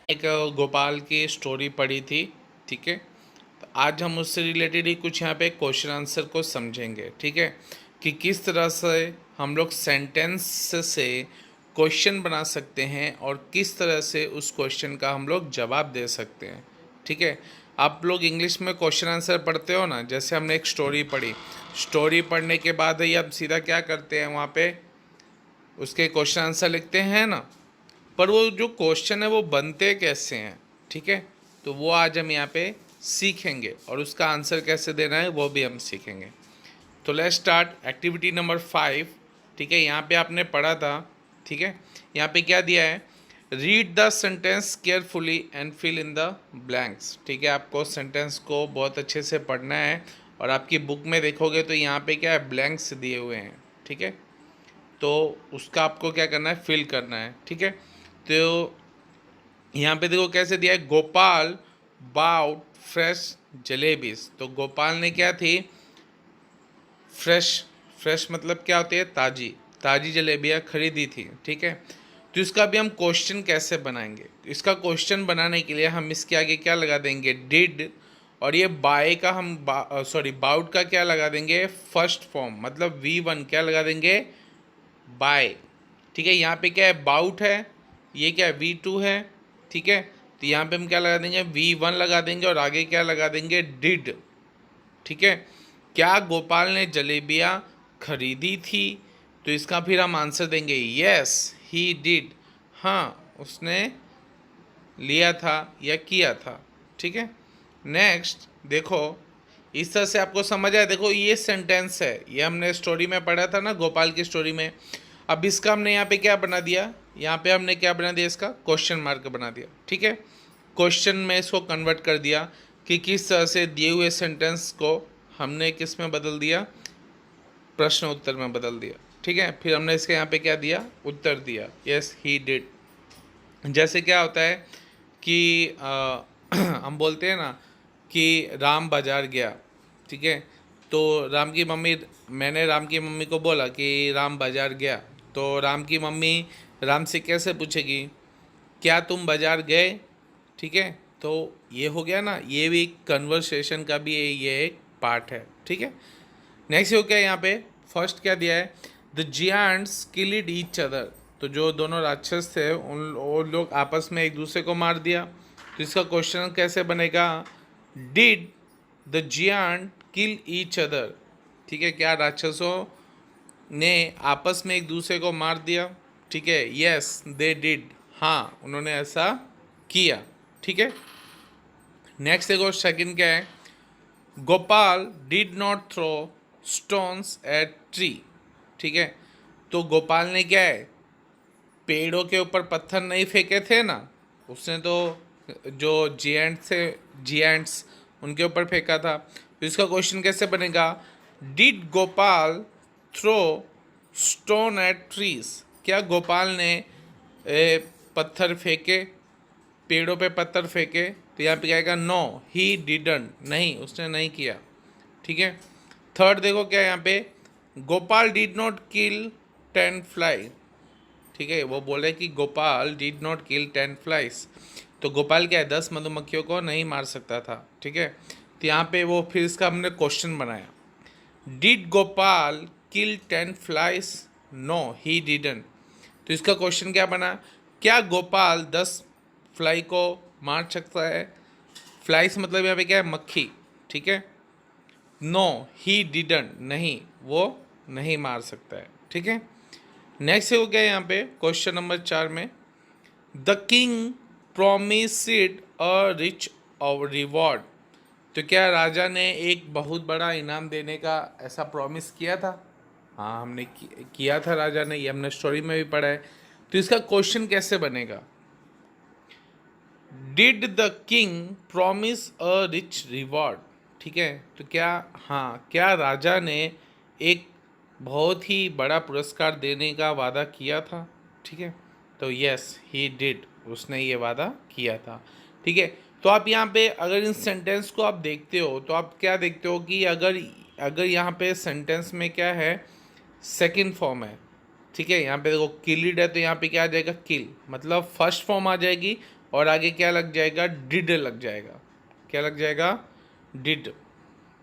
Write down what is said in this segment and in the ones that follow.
एक गोपाल की स्टोरी पढ़ी थी, ठीक है। तो आज हम उससे रिलेटेड ही कुछ यहाँ पे क्वेश्चन आंसर को समझेंगे, ठीक है, कि किस तरह से हम लोग सेंटेंस से क्वेश्चन बना सकते हैं और किस तरह से उस क्वेश्चन का हम लोग जवाब दे सकते हैं, ठीक है। आप लोग इंग्लिश में क्वेश्चन आंसर पढ़ते हो ना, जैसे हमने एक स्टोरी पढ़ी, स्टोरी पढ़ने के बाद ही आप सीधा क्या करते हैं, वहाँ पे उसके क्वेश्चन आंसर लिखते हैं ना। पर वो जो क्वेश्चन है वो बनते कैसे हैं, ठीक है, तो वो आज हम यहाँ पे सीखेंगे और उसका आंसर कैसे देना है वो भी हम सीखेंगे। तो लेट्स स्टार्ट एक्टिविटी नंबर 5, ठीक है। यहाँ पे आपने पढ़ा था, ठीक है। यहाँ पे क्या दिया है, read the sentence carefully and fill in the blanks, ठीक है। आपको सेंटेंस को बहुत अच्छे से पढ़ना है और आपकी बुक में देखोगे तो यहाँ पे क्या है, ब्लैंक्स दिए हुए हैं, ठीक है। तो उसका आपको क्या करना है, फिल करना है, ठीक है। तो यहाँ पे देखो कैसे दिया है, गोपाल बाउट फ्रेश जलेबीज। तो गोपाल ने क्या थी, फ्रेश, फ्रेश मतलब क्या होती है, ताज़ी, ताज़ी जलेबियाँ खरीदी थी, ठीक है। तो इसका भी हम क्वेश्चन कैसे बनाएंगे, इसका क्वेश्चन बनाने के लिए हम इसके आगे क्या लगा देंगे, डिड, और ये बाय का हम सॉरी बाउट का क्या लगा देंगे, फर्स्ट फॉर्म, मतलब V1 क्या लगा देंगे, बाय, ठीक है। यहाँ पे क्या है, बाउट है, ये क्या है, V2 है, ठीक है। तो यहाँ पे हम क्या लगा देंगे, V1 लगा देंगे और आगे क्या लगा देंगे, डिड, ठीक है। क्या गोपाल ने जलेबियाँ खरीदी थी, तो इसका फिर हम आंसर देंगे यस ही डिड, हाँ उसने लिया था या किया था, ठीक है। नेक्स्ट देखो, इस तरह से आपको समझ आया, देखो ये सेंटेंस है, ये हमने स्टोरी में पढ़ा था ना, गोपाल की स्टोरी में। अब इसका हमने यहाँ पे क्या बना दिया, यहाँ पे हमने क्या बना दिया, इसका क्वेश्चन मार्क बना दिया, ठीक है। क्वेश्चन में इसको कन्वर्ट कर दिया कि किस तरह से दिए हुए सेंटेंस को हमने किस में बदल दिया, प्रश्न उत्तर में बदल दिया, ठीक है। फिर हमने इसके यहाँ पे क्या दिया, उत्तर दिया, यस ही डिड। जैसे क्या होता है कि हम बोलते हैं ना कि राम बाजार गया, ठीक है। तो राम की मम्मी, मैंने राम की मम्मी को बोला कि राम बाजार गया, तो राम की मम्मी राम से कैसे पूछेगी, क्या तुम बाजार गए, ठीक है। तो ये हो गया ना, ये भी कन्वर्सेशन का भी ये एक पार्ट है, ठीक है। नेक्स्ट हो क्या यहाँ पे, फर्स्ट क्या दिया है, द जियांट्स किल्ड ईच अदर। तो जो दोनों राक्षस थे उन लोग आपस में एक दूसरे को मार दिया। तो इसका क्वेश्चन कैसे बनेगा, did the giant kill each other, ठीक है, क्या राक्षसों ने आपस में एक दूसरे को मार दिया, ठीक है, यस दे डिड, हाँ उन्होंने ऐसा किया, ठीक है। नेक्स्ट देखो सेकंड क्या है, Gopal did not throw stones at tree, ठीक है। तो गोपाल ने क्या है, पेड़ों के ऊपर पत्थर नहीं फेंके थे ना, उसने तो जो जियांट्स उनके ऊपर फेंका था। तो इसका क्वेश्चन कैसे बनेगा, did Gopal throw stone at trees, क्या गोपाल ने पत्थर फेंके, पेड़ों पे पत्थर फेंके। तो यहाँ पे क्या आएगा, नो ही डिडंट, नहीं उसने नहीं किया, ठीक है। थर्ड देखो क्या है यहाँ पे, Gopal did not kill 10 fly, ठीक है। वो बोले कि Gopal did not kill 10 flies, तो गोपाल क्या है, 10 मधुमक्खियों को नहीं मार सकता था, ठीक है। तो यहाँ पे वो फिर इसका हमने क्वेश्चन बनाया, did Gopal kill 10 flies, no he didn't. तो इसका क्वेश्चन क्या बना, क्या गोपाल 10 फ्लाई को मार सकता है, फ्लाइज मतलब यहाँ पे क्या है, मक्खी, ठीक है। नो ही डिडंट, नहीं वो नहीं मार सकता है, ठीक है। नेक्स्ट हो गया यहाँ पे क्वेश्चन नंबर 4 में, the king promised a rich reward. तो क्या राजा ने एक बहुत बड़ा इनाम देने का ऐसा प्रॉमिस किया था, हाँ हमने किया था राजा ने, ये हमने स्टोरी में भी पढ़ा है। तो इसका क्वेश्चन कैसे बनेगा, did the king promise a rich reward, ठीक है। तो क्या, हाँ क्या राजा ने एक बहुत ही बड़ा पुरस्कार देने का वादा किया था, ठीक है। तो यस ही डिड, उसने ये वादा किया था, ठीक है। तो आप यहाँ पे अगर इन सेंटेंस को आप देखते हो तो आप क्या देखते हो कि अगर अगर यहाँ पे सेंटेंस में क्या है, सेकंड फॉर्म है, ठीक है। यहाँ पे देखो किल्ड है, तो यहाँ पे क्या आ जाएगा, किल, मतलब फर्स्ट फॉर्म आ जाएगी और आगे क्या लग जाएगा, डिड लग जाएगा। क्या लग जाएगा, डिड।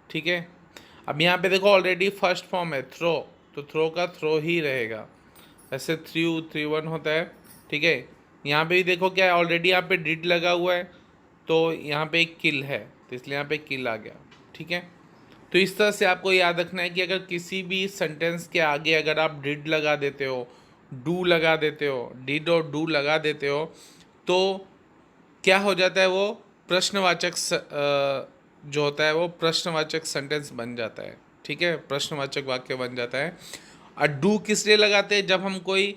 ठीक है, अब यहाँ पे देखो ऑलरेडी फर्स्ट फॉर्म है थ्रो, तो थ्रो का थ्रो ही रहेगा। ऐसे 3-1 होता है। ठीक है, यहाँ पे भी देखो क्या है, ऑलरेडी यहाँ पे डिड लगा हुआ है, तो यहाँ पे एक किल है, तो इसलिए यहाँ पे किल आ गया। ठीक है, तो इस तरह से आपको याद रखना है कि अगर किसी भी सेंटेंस के आगे अगर आप डिड लगा देते हो, डू लगा देते हो, डिड और डू लगा देते हो, तो क्या हो जाता है, वो प्रश्नवाचक जो होता है वो प्रश्नवाचक सेंटेंस बन जाता है। ठीक है, प्रश्नवाचक वाक्य बन जाता है। और डू किस लिए लगाते हैं, जब हम कोई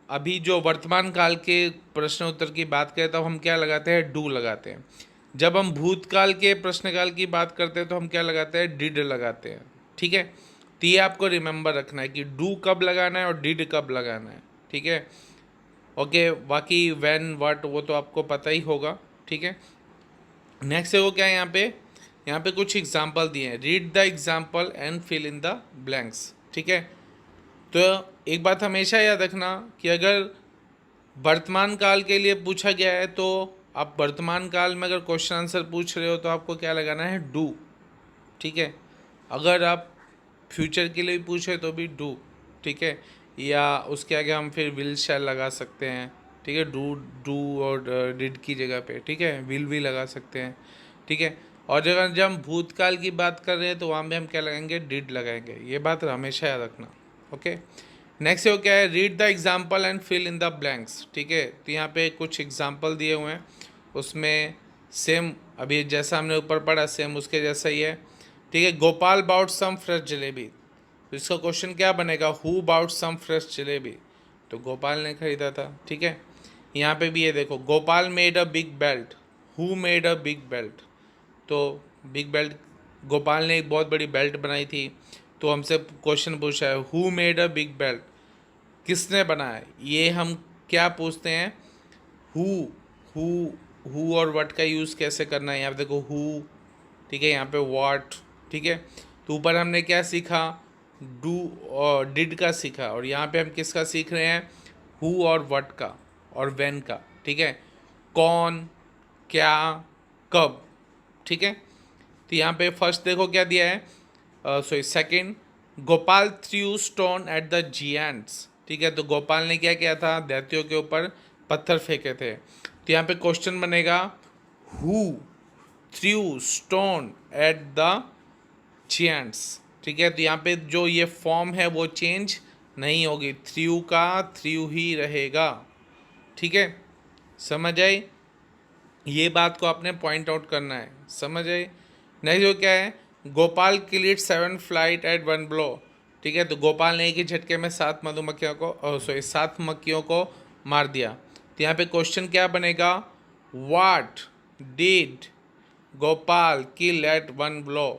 अभी जो वर्तमान काल के प्रश्न उत्तर की बात करें तब हम क्या लगाते हैं, डू लगाते हैं। जब हम भूतकाल के प्रश्नकाल की बात करते हैं तो हम क्या लगाते हैं, डिड लगाते हैं। ठीक है, तो ये आपको रिमेंबर रखना है कि डू कब लगाना है और डिड कब लगाना है। ठीक है, ओके, बाकी व्हेन व्हाट वो तो आपको पता ही होगा। ठीक है, नेक्स्ट है वो क्या है, यहाँ पे कुछ एग्जाम्पल दिए हैं, read the example and fill in the blanks. ठीक है, तो एक बात हमेशा याद रखना कि अगर वर्तमान काल के लिए पूछा गया है तो आप वर्तमान काल में अगर क्वेश्चन आंसर पूछ रहे हो तो आपको क्या लगाना है, डू। ठीक है, अगर आप फ्यूचर के लिए भी पूछे तो भी डू। ठीक है, या उसके आगे हम फिर विल शैल लगा सकते हैं। ठीक है, डू डू और डिड की जगह पे, ठीक है, विल भी लगा सकते हैं। ठीक है, और जब हम भूतकाल की बात कर रहे हैं तो वहाँ पे हम क्या लगाएंगे, डिड लगाएंगे। ये बात हमेशा याद रखना। ओके, नेक्स्ट वो क्या है, read the example and fill in the blanks. ठीक है, तो यहाँ पे कुछ एग्जाम्पल दिए हुए हैं, उसमें सेम अभी जैसा हमने ऊपर पढ़ा सेम उसके जैसा ही है। ठीक है, Gopal bought some fresh jalebi, तो इसका क्वेश्चन क्या बनेगा, who bought some fresh jalebi, तो गोपाल ने खरीदा था। ठीक है, यहाँ पे भी ये देखो, Gopal made a big belt, who made a big belt, तो बिग बेल्ट, गोपाल ने एक बहुत बड़ी बेल्ट बनाई थी, तो हमसे क्वेश्चन पूछा है who made a big belt, किसने बनाया। ये हम क्या पूछते हैं, हु हु हु और व्हाट का यूज़ कैसे करना है, यहाँ पे देखो हु। ठीक है, यहाँ पे व्हाट। ठीक है, तो ऊपर हमने क्या सीखा, डू और डिड का सीखा, और यहाँ पे हम किसका सीख रहे हैं, हु और व्हाट का और व्हेन का। ठीक है, कौन, क्या, कब। ठीक है, तो यहाँ पे फर्स्ट देखो क्या दिया है, sorry second, Gopal threw stone at the giants. ठीक है, तो गोपाल ने क्या किया था, दैत्यों के ऊपर पत्थर फेंके थे। तो यहाँ पे क्वेश्चन बनेगा, who threw stone at the giants. ठीक है, तो यहाँ पे जो ये फॉर्म है वो चेंज नहीं होगी, थ्रू का थ्रू ही रहेगा। ठीक है, समझ आई, ये बात को आपने पॉइंट आउट करना है। समझ आई, नहीं जो क्या है, Gopal killed 7 flight eight 1 blow. ठीक है, तो गोपाल ने एक ही झटके में 7 मधुमक्खियों को, सॉरी 7 मक्खियों को मार दिया। तो यहाँ पे क्वेश्चन क्या बनेगा, what did Gopal kill at 1 blow.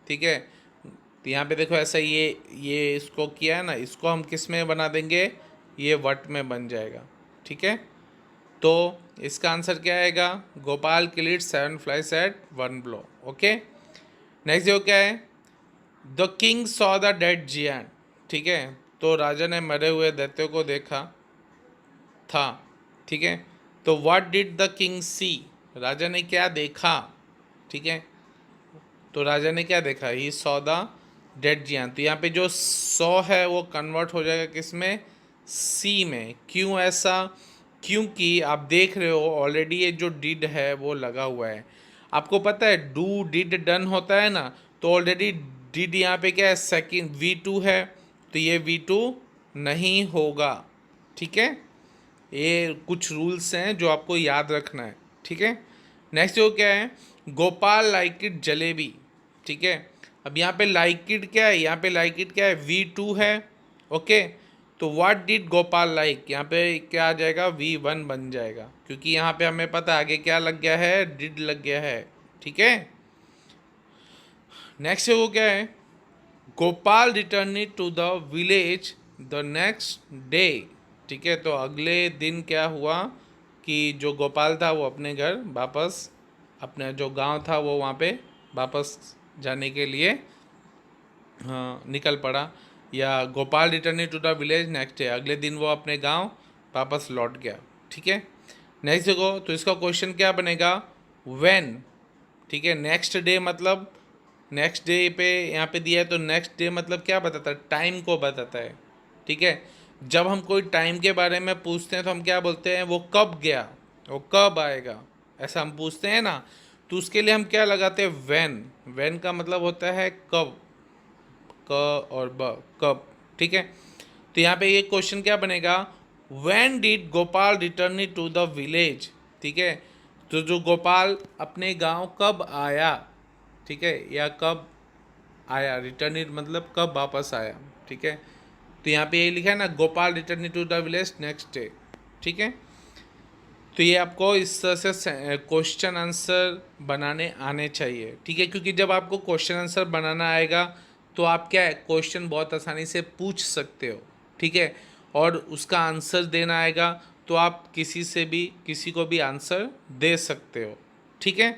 ठीक है, तो यहाँ पे देखो ऐसा ये इसको किया है ना, इसको हम किस में बना देंगे, ये वट में बन जाएगा। ठीक है, तो इसका आंसर क्या आएगा, Gopal killed 7 flies at 1 blow. Okay, next जो क्या है, the king saw the dead giant. ठीक है, तो राजा ने मरे हुए दैत्यों को देखा था। ठीक है, तो व्हाट डिड द किंग सी, राजा ने क्या देखा। ठीक है, तो राजा ने क्या देखा, he saw the dead giant. तो यहाँ पे जो सॉ है वो कन्वर्ट हो जाएगा किस में, सी में। क्यों ऐसा, क्योंकि आप देख रहे हो ऑलरेडी ये जो डिड है वो लगा हुआ है। आपको पता है डू डिड डन होता है ना, तो ऑलरेडी डिड यहाँ पे क्या है, सेकंड V2 है, तो ये V2 नहीं होगा। ठीक है, ये कुछ रूल्स हैं जो आपको याद रखना है। ठीक है, नेक्स्ट जो क्या है, गोपाल लाइक इट जलेबी। ठीक है, अब यहाँ पे लाइक इट क्या है, यहाँ पे लाइक इट क्या है, V2 है। ओके, तो व्हाट डिड गोपाल लाइक, यहाँ पे क्या आ जाएगा, V1 बन जाएगा, क्योंकि यहाँ पे हमें पता आगे क्या लग गया है, डिड लग गया है। ठीक है, नेक्स्ट वो क्या है, Gopal return to the village the next day. ठीक है, तो अगले दिन क्या हुआ कि जो गोपाल था वो अपने घर वापस, अपने जो गांव था वो वहाँ पे वापस जाने के लिए निकल पड़ा, या Gopal return to the village next day, अगले दिन वो अपने गांव वापस लौट गया। ठीक है, नेक्स्ट देखो, तो इसका क्वेश्चन क्या बनेगा, व्हेन, ठीक है। नेक्स्ट डे मतलब नेक्स्ट डे पे यहाँ पे दिया है, तो नेक्स्ट डे मतलब क्या बताता है, टाइम को बताता है, ठीक है। जब हम कोई टाइम के बारे में पूछते हैं तो हम क्या बोलते हैं, वो कब गया, वो कब आएगा, ऐसा हम पूछते हैं ना। तो उसके लिए हम क्या लगाते हैं, व्हेन का मतलब होता है कब, क और ब, कब, ठीक है। तो यहाँ पे ये क्वेश्चन क्या बनेगा, when did Gopal return to the village, ठीक है। तो जो गोपाल अपने गांव कब आया, ठीक है, या कब आया, रिटर्न मतलब कब वापस आया, ठीक है। तो यहाँ पे ये लिखा है ना, Gopal return to the village next day, ठीक है। तो ये आपको इस तरह से क्वेश्चन आंसर बनाने आने चाहिए, ठीक है, क्योंकि जब आपको क्वेश्चन आंसर बनाना आएगा तो आप क्या है, क्वेश्चन बहुत आसानी से पूछ सकते हो, ठीक है। और उसका आंसर देना आएगा तो आप किसी को भी आंसर दे सकते हो, ठीक है।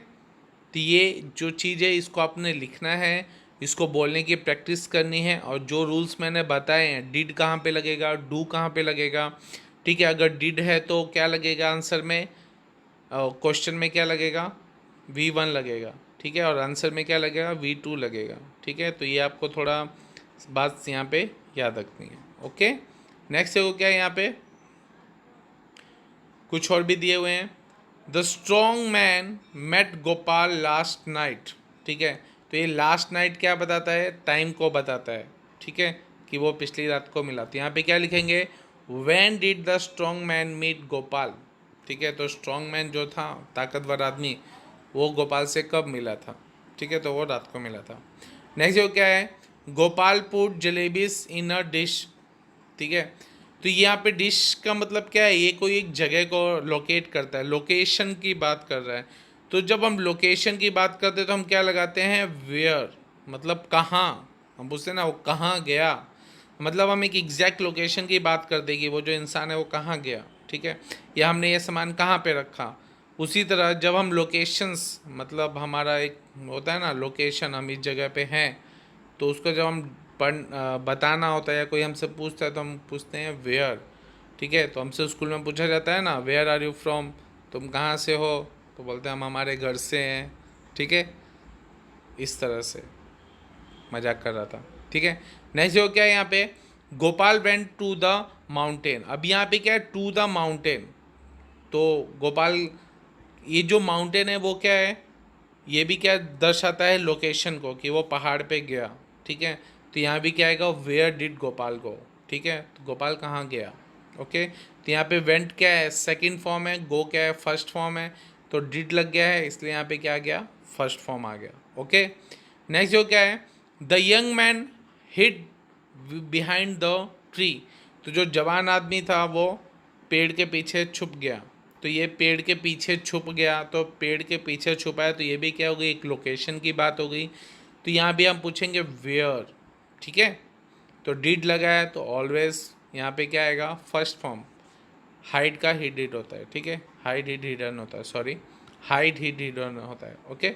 तो ये जो चीज़ है इसको आपने लिखना है, इसको बोलने की प्रैक्टिस करनी है, और जो रूल्स मैंने बताए हैं, डिड कहाँ पे लगेगा, डू कहाँ पे लगेगा, ठीक है। अगर डिड है तो क्या लगेगा आंसर में, क्वेश्चन में क्या लगेगा, V1 लगेगा, ठीक है, और आंसर में क्या लगेगा, V2 लगेगा, ठीक है। तो ये आपको थोड़ा बात यहाँ पे याद रखनी है, ओके। नेक्स्ट देखो क्या है यहाँ पे, कुछ और भी दिए हुए हैं। The strong man met Gopal last night, ठीक है। तो ये लास्ट नाइट क्या बताता है, टाइम को बताता है, ठीक है, कि वो पिछली रात को मिला। तो यहाँ पे क्या लिखेंगे, when did the strong man meet Gopal, ठीक है। तो स्ट्रॉन्ग मैन जो था, ताकतवर आदमी, वो गोपाल से कब मिला था, ठीक है, तो वो रात को मिला था। नेक्स्ट जो क्या है, गोपाल पुट जलेबीज इन अ डिश, ठीक है। तो यहाँ पे डिश का मतलब क्या है, ये कोई एक जगह को लोकेट करता है, लोकेशन की बात कर रहा है। तो जब हम लोकेशन की बात करते हैं तो हम क्या लगाते हैं, वेयर, मतलब कहाँ, हम पूछते हैं ना वो कहाँ गया, मतलब हम एक एग्जैक्ट लोकेशन की बात कर देगी, वो जो इंसान है वो कहाँ गया, ठीक है, या हमने ये सामान कहाँ पे रखा। उसी तरह जब हम लोकेशंस, मतलब हमारा एक होता है ना लोकेशन, हम इस जगह पे हैं, तो उसको जब हम बताना होता है या कोई हमसे पूछता है तो हम पूछते हैं वेयर, ठीक है। तो हमसे स्कूल में पूछा जाता है ना, वेयर आर यू फ्रॉम, तुम कहाँ से हो, तो बोलते हैं हम हमारे घर से हैं, ठीक है। इस तरह से मजाक कर रहा था, ठीक है। नेक्स्ट जो क्या है यहाँ पे, Gopal went to the mountain. अब यहाँ पे क्या है, टू द माउंटेन, तो गोपाल, ये जो माउंटेन है वो क्या है, ये भी क्या दर्शाता है, लोकेशन को, कि वो पहाड़ पे गया, ठीक है। तो यहाँ भी क्या आएगा, वेयर डिड गोपाल गो, ठीक है, तो गोपाल कहाँ गया, ओके। तो यहाँ पे वेंट क्या है, सेकंड फॉर्म है, गो क्या है, फर्स्ट फॉर्म है, तो डिड लग गया है, इसलिए यहाँ पे क्या आ गया, फर्स्ट फॉर्म आ गया, ओके। नेक्स्ट जो क्या है, the young man hid behind the tree, तो जो जवान आदमी था वो पेड़ के पीछे छुप गया। तो ये पेड़ के पीछे छुप गया, तो पेड़ के पीछे छुपा है, तो ये भी क्या हो गई, एक लोकेशन की बात हो गई। तो यहाँ भी हम पूछेंगे वेयर, ठीक है। तो डिड लगा है तो ऑलवेज यहाँ पे क्या आएगा, फर्स्ट फॉर्म। हाइड का हिड हिड होता है, ठीक है, हाइड हिड हिडन होता है, सॉरी, हाइड हिड हिडन होता है, ओके।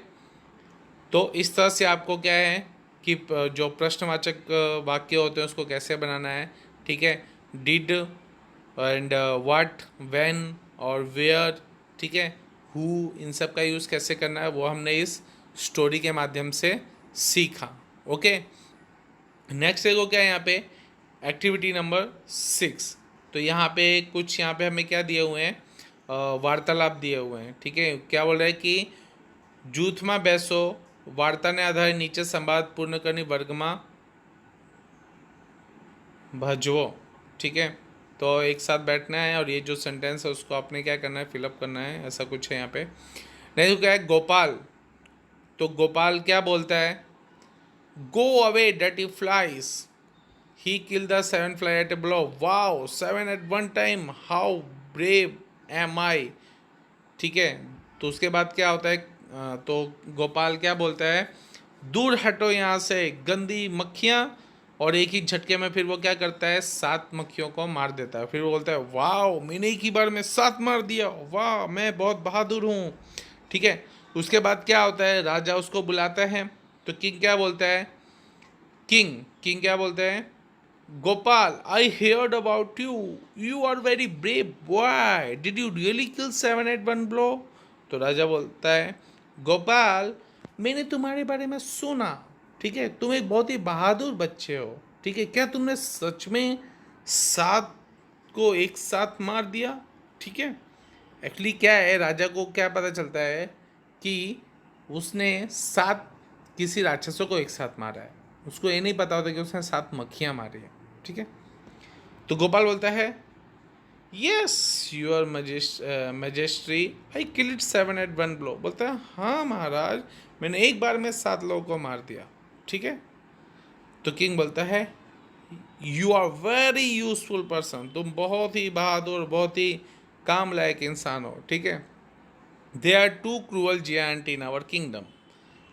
तो इस तरह से आपको क्या है कि जो प्रश्नवाचक वाक्य होते हैं उसको कैसे बनाना है, ठीक है। डिड एंड व्हाट, व्हेन और वेयर, ठीक है, हु, इन सब का यूज़ कैसे करना है वो हमने इस स्टोरी के माध्यम से सीखा, ओके। नेक्स्ट देखो क्या है यहाँ पे, एक्टिविटी नंबर 6। तो यहाँ पे कुछ, यहाँ पे हमें क्या दिए हुए हैं, वार्तालाप दिए हुए हैं, ठीक है। क्या बोल रहा है कि जूथમાં બેસો, વાર્તાને આધારે નીચે સંવાદ પૂર્ણ કરીને વર્ગમાં भजवो, ठीक है। तो एक साथ बैठना है और ये जो सेंटेंस है उसको आपने क्या करना है, फिलअप करना है, ऐसा कुछ है यहाँ पे। नहीं तो क्या है, गोपाल, तो गोपाल क्या बोलता है, go away dirty flies, he kill the 7 fly at a blow, wow 7 at one time, how brave am I, ठीक है। तो उसके बाद क्या होता है, तो गोपाल क्या बोलता है, दूर हटो यहाँ से गंदी मक्खियाँ, और एक ही झटके में फिर वो क्या करता है, 7 मक्खियों को मार देता है। फिर वो बोलता है वाह मैंने एक ही बार में 7 मार दिया, वाह मैं बहुत बहादुर हूँ, ठीक है। उसके बाद क्या होता है, राजा उसको बुलाता है, तो किंग क्या बोलता है, किंग किंग क्या बोलता है, Gopal, I heard about you. You are very brave boy. Did you really kill seven at one blow? तो राजा बोलता है, गोपाल, मैंने तुम्हारे बारे में सुना, ठीक है, तुम एक बहुत ही बहादुर बच्चे हो, ठीक है, क्या तुमने सच में सात को एक साथ मार दिया? ठीक है, एक्चुअली क्या है, राजा को क्या पता चलता है कि उसने सात किसी राक्षसों को एक साथ मारा है, उसको ये नहीं पता होता कि उसने सात मक्खियाँ मारी है, ठीक है। तो गोपाल बोलता है, yes your majesty, I kill it seven at one blow. बोलता है, हाँ महाराज, मैंने एक बार में सात लोगों को मार दिया, ठीक है। तो किंग बोलता है, you are very useful person, तुम बहुत ही बहादुर, बहुत ही काम लायक इंसान हो, ठीक है। They are two cruel giant in our kingdom,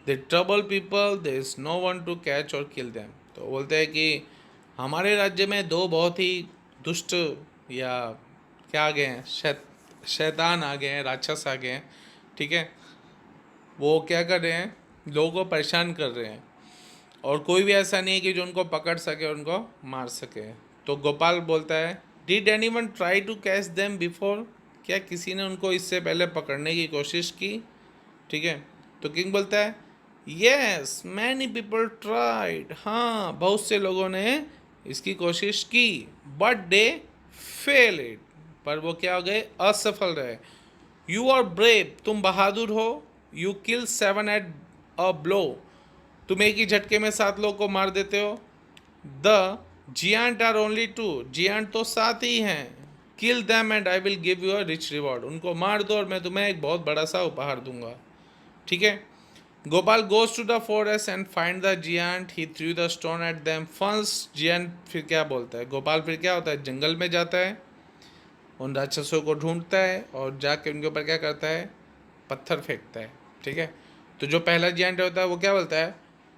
they trouble people, there is no one to catch or kill them. तो बोलते हैं कि हमारे राज्य में दो बहुत ही दुष्ट या क्या आ गए हैं, शैतान आ गए हैं, राक्षस आ गए हैं, ठीक है। वो क्या कर रहे हैं, लोगों को परेशान कर रहे हैं, और कोई भी ऐसा नहीं है कि जो उनको पकड़ सके और उनको मार सके। तो गोपाल बोलता है, did anyone try to catch them before, क्या किसी ने उनको इससे पहले पकड़ने की कोशिश की? ठीक है। तो किंग बोलता है, यस मैनी पीपल ट्राइड, हाँ बहुत से लोगों ने इसकी कोशिश की, बट दे फेल इट, पर वो क्या हो गए, असफल रहे। यू आर ब्रेव, तुम बहादुर हो, you kill seven at a blow, तुम एक ही झटके में सात लोगों को मार देते हो। The giant are only two, giant तो सात ही हैं, kill them and I will give you a rich reward, उनको मार दो और मैं तुम्हें एक बहुत बड़ा सा उपहार दूंगा, ठीक है। Gopal goes to the forest and find the giant, he threw the stone at them first. Giant फिर क्या बोलता है, गोपाल फिर क्या होता है, जंगल में जाता है, उन राक्षसों को ढूंढता है और जाके उनके ऊपर क्या करता है, पत्थर फेंकता है, ठीक है। तो जो पहला जियांट होता है वो क्या बोलता है,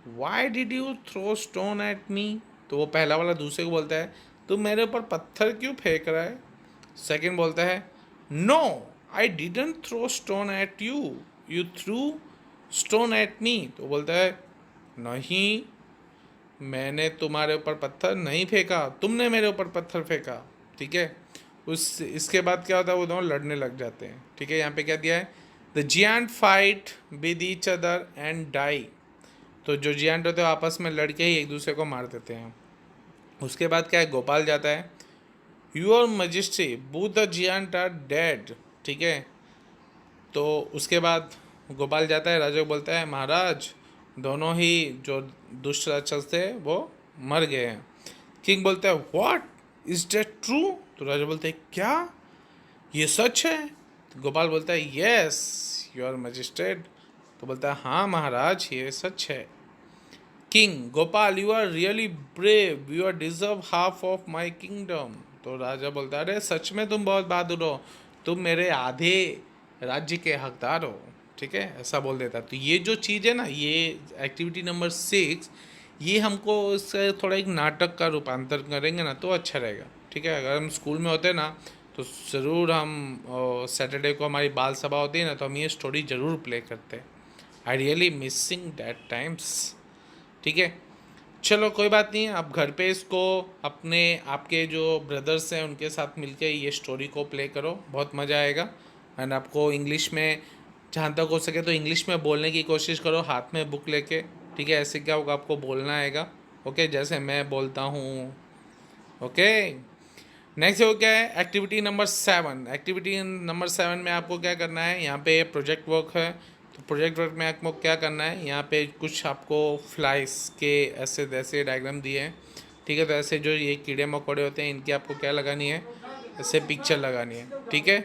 why did you throw stone at me, तो वो पहला वाला दूसरे को बोलता है, तुम मेरे ऊपर पत्थर क्यों फेंक रहा है। सेकंड बोलता है, no I didn't throw stone at you, you threw stone at me, तो बोलता है, नहीं मैंने तुम्हारे ऊपर पत्थर नहीं फेंका, तुमने मेरे ऊपर पत्थर फेंका, ठीक है। उस इसके बाद क्या होता है, वो दोनों लड़ने लग जाते हैं, ठीक है। यहाँ पे क्या दिया है, the giant fight with each other and die, तो जो जियांट होते हैं आपस में लड़के ही एक दूसरे को मार देते हैं। उसके बाद क्या है, गोपाल जाता है, your majesty both the giant are dead, ठीक है। तो उसके बाद गोपाल जाता है, राजा को बोलता है, महाराज दोनों ही जो दुष्ट राक्षस थे वो मर गए हैं। किंग बोलता है, व्हाट इज दैट ट्रू, तो राजा बोलते हैं, क्या ये सच है? तो गोपाल बोलता है, यस योर मजिस्ट्रेट, तो बोलता है, हाँ महाराज ये सच है। King, Gopal you are really brave, you are deserve half of my kingdom, तो राजा बोलता है, अरे सच में तुम बहुत बहादुर हो, तुम मेरे आधे राज्य के हकदार हो, ठीक है, ऐसा बोल देता। तो ये जो चीज़ है ना, ये एक्टिविटी नंबर 6, ये हमको इससे थोड़ा एक नाटक का रूपांतर करेंगे ना तो अच्छा रहेगा, ठीक है। अगर हम स्कूल में होते ना तो ज़रूर हम सैटरडे को हमारी बाल सभा होती है ना, तो हम ये स्टोरी ज़रूर प्ले करते। I really missing that times, ठीक है। चलो कोई बात नहीं, आप घर पे इसको अपने आपके जो ब्रदर्स हैं उनके साथ मिलके ये स्टोरी को प्ले करो, बहुत मज़ा आएगा। एंड आपको इंग्लिश में जहाँ तक हो सके तो इंग्लिश में बोलने की कोशिश करो, हाथ में बुक लेके, ठीक है। ऐसे क्या होगा, आपको बोलना आएगा, ओके, जैसे मैं बोलता हूँ, ओके। नेक्स्ट हो क्या है, एक्टिविटी नंबर 7। एक्टिविटी नंबर 7 में आपको क्या करना है, यहाँ पे प्रोजेक्ट वर्क है, तो प्रोजेक्ट वर्क में आपको क्या करना है, यहाँ पे कुछ आपको फ्लाइज के ऐसे ऐसे डायग्राम दिए हैं, ठीक है। तो ऐसे जो ये कीड़े मकोड़े होते हैं इनकी आपको क्या लगानी है, ऐसे पिक्चर लगानी है, ठीक है।